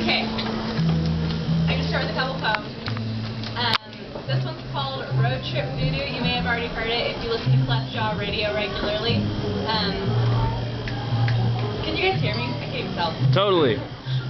Okay. I'm going to start with a couple poems. This one's called Road Trip Voodoo. You may have already heard it if you listen to Kleft radio regularly. Can you guys hear me? I can't even tell. Totally.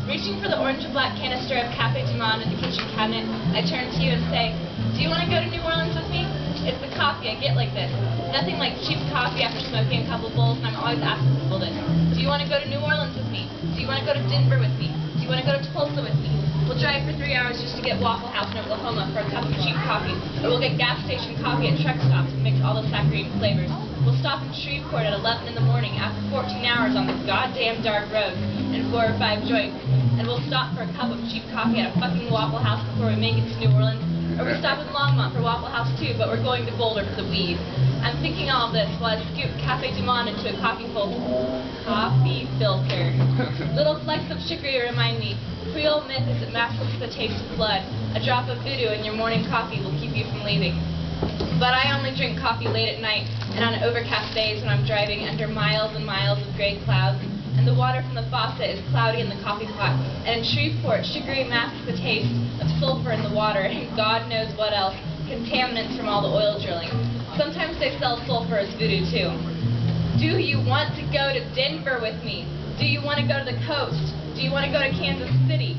Reaching for the orange and black canister of Café du Monde in the kitchen cabinet, I turn to you and say, do you want to go to New Orleans with me? It's the coffee I get like this. Nothing like cheap coffee after smoking a couple bowls, and I'm always asking people this. Do you want to go to New Orleans with me? Do you want to go to Denver with me? Do you want to go to Tulsa with me? We'll drive for 3 hours just to get Waffle House in Oklahoma for a cup of cheap coffee, or we'll get gas station coffee at truck stops and mix all the saccharine flavors. We'll stop in Shreveport at 11 in the morning after 14 hours on this goddamn dark road and 4 or 5 joints, and we'll stop for a cup of cheap coffee at a fucking Waffle House before we make it to New Orleans. Or we stop in Longmont for Waffle House too, but we're going to Boulder for the weed. I'm thinking all of this while I scoop Café du Monde into a coffee filter. Little flecks of chicory remind me. Creole myth is it masks the taste of blood. A drop of voodoo in your morning coffee will keep you from leaving. But I only drink coffee late at night and on overcast days when I'm driving under miles and miles of gray clouds, and the water from the faucet is cloudy in the coffee pot, and in Shreveport, chicory masks the taste of sulfur in the water, and God knows what else, contaminants from all the oil drilling. Sometimes they sell sulfur as voodoo too. Do you want to go to Denver with me? Do you want to go to the coast? Do you want to go to Kansas City?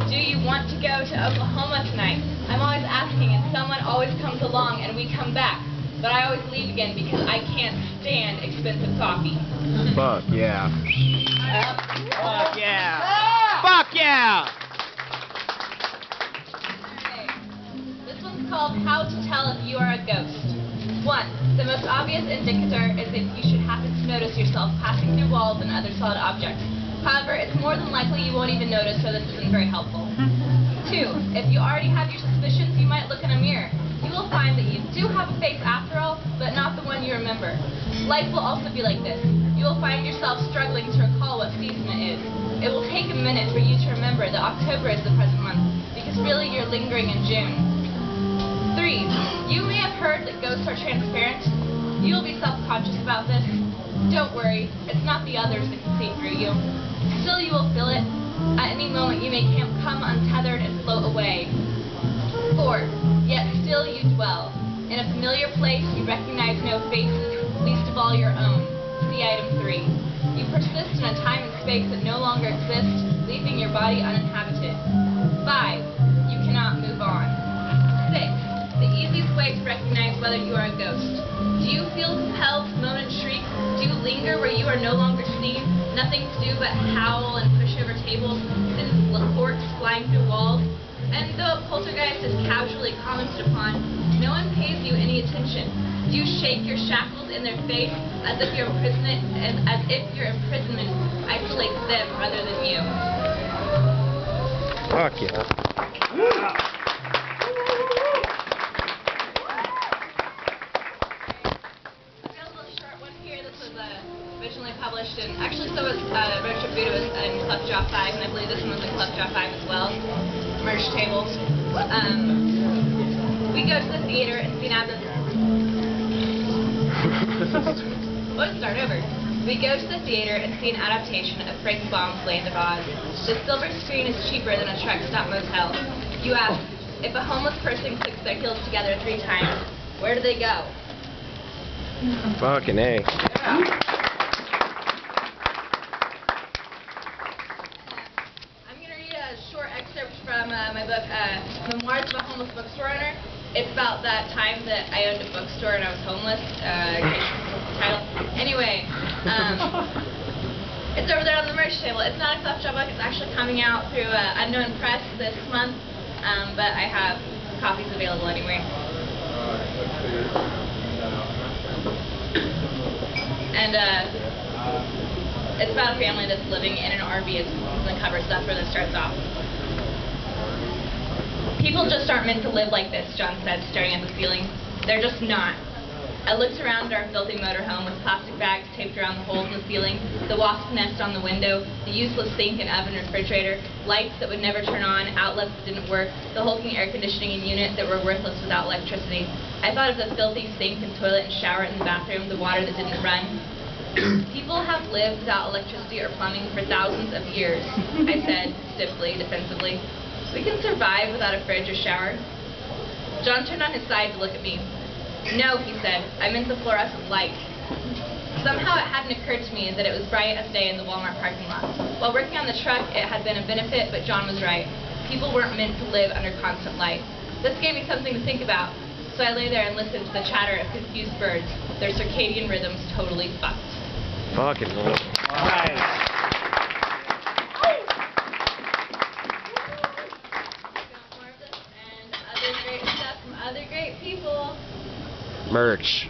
Do you want to go to Oklahoma tonight? I'm always asking, and someone always comes along, and we come back. But I always leave again because I can't stand expensive coffee. Fuck yeah. Fuck yeah. Fuck yeah. Okay. This one's called How to Tell If You Are a Ghost. 1. The most obvious indicator is if you should happen to notice yourself passing through walls and other solid objects. However, it's more than likely you won't even notice, so this isn't very helpful. 2. If you already have your suspicions, you might look in a mirror. You will find that you do have a face after all, but not the one you remember. Life will also be like this. You will find yourself struggling to recall what season it is. It will take a minute for you to remember that October is the present month, because really you're lingering in June. 3. You may have heard that ghosts are transparent. You will be self-conscious about this. Don't worry, it's not the others that can see through you. Still you will feel it. At any moment you may come untethered and float away. 4. Yet still you dwell. In a familiar place you recognize no faces, least of all your own. See item 3. You persist in a time and space that no longer exists, leaving your body uninhabited. 5. You cannot move on. 6. The easiest way to recognize whether you are a ghost. Do you feel compelled to moan and shriek? Do you linger where you are no longer seen? Nothing to do but howl and push over tables, send forks flying through walls? And though a poltergeist is casually commented upon, no one pays you any attention. Do you shake your shackles in their face as if your imprisonment isolates them rather than you? Fuck yeah. Originally published, and actually so was Road Trip Voodoo in Kleft Drop 5, and I believe this one was in Kleft Drop 5 as well. Merge tables. We go to the theater and see an Let's start over. We go to the theater and see an adaptation of Frank Baum's Land of Oz. The silver screen is cheaper than a truck stop motel. You ask, if a homeless person clicks their heels together 3 times, where do they go? Fucking A. Yeah. From my book, Memoirs of a Homeless Bookstore Owner. It's about that time that I owned a bookstore and I was homeless. Title. Anyway, it's over there on the merch table. It's not a Kleft book. It's actually coming out through Unknown Press this month, but I have copies available anyway. And it's about a family that's living in an RV. It's the cover stuff where this starts off. People just aren't meant to live like this, John said, staring at the ceiling. They're just not. I looked around our filthy motorhome with plastic bags taped around the holes in the ceiling, the wasp nest on the window, the useless sink and oven refrigerator, lights that would never turn on, outlets that didn't work, the hulking air conditioning unit that were worthless without electricity. I thought of the filthy sink and toilet and shower in the bathroom, the water that didn't run. People have lived without electricity or plumbing for thousands of years, I said, stiffly, defensively. We can survive without a fridge or shower. John turned on his side to look at me. No, he said, I meant the fluorescent light. Somehow it hadn't occurred to me that it was bright as day in the Walmart parking lot. While working on the truck, it had been a benefit, but John was right. People weren't meant to live under constant light. This gave me something to think about, so I lay there and listened to the chatter of confused birds, their circadian rhythms totally fucked. Fucking Lord. Nice. Got more of this and other great stuff from other great people. Merch.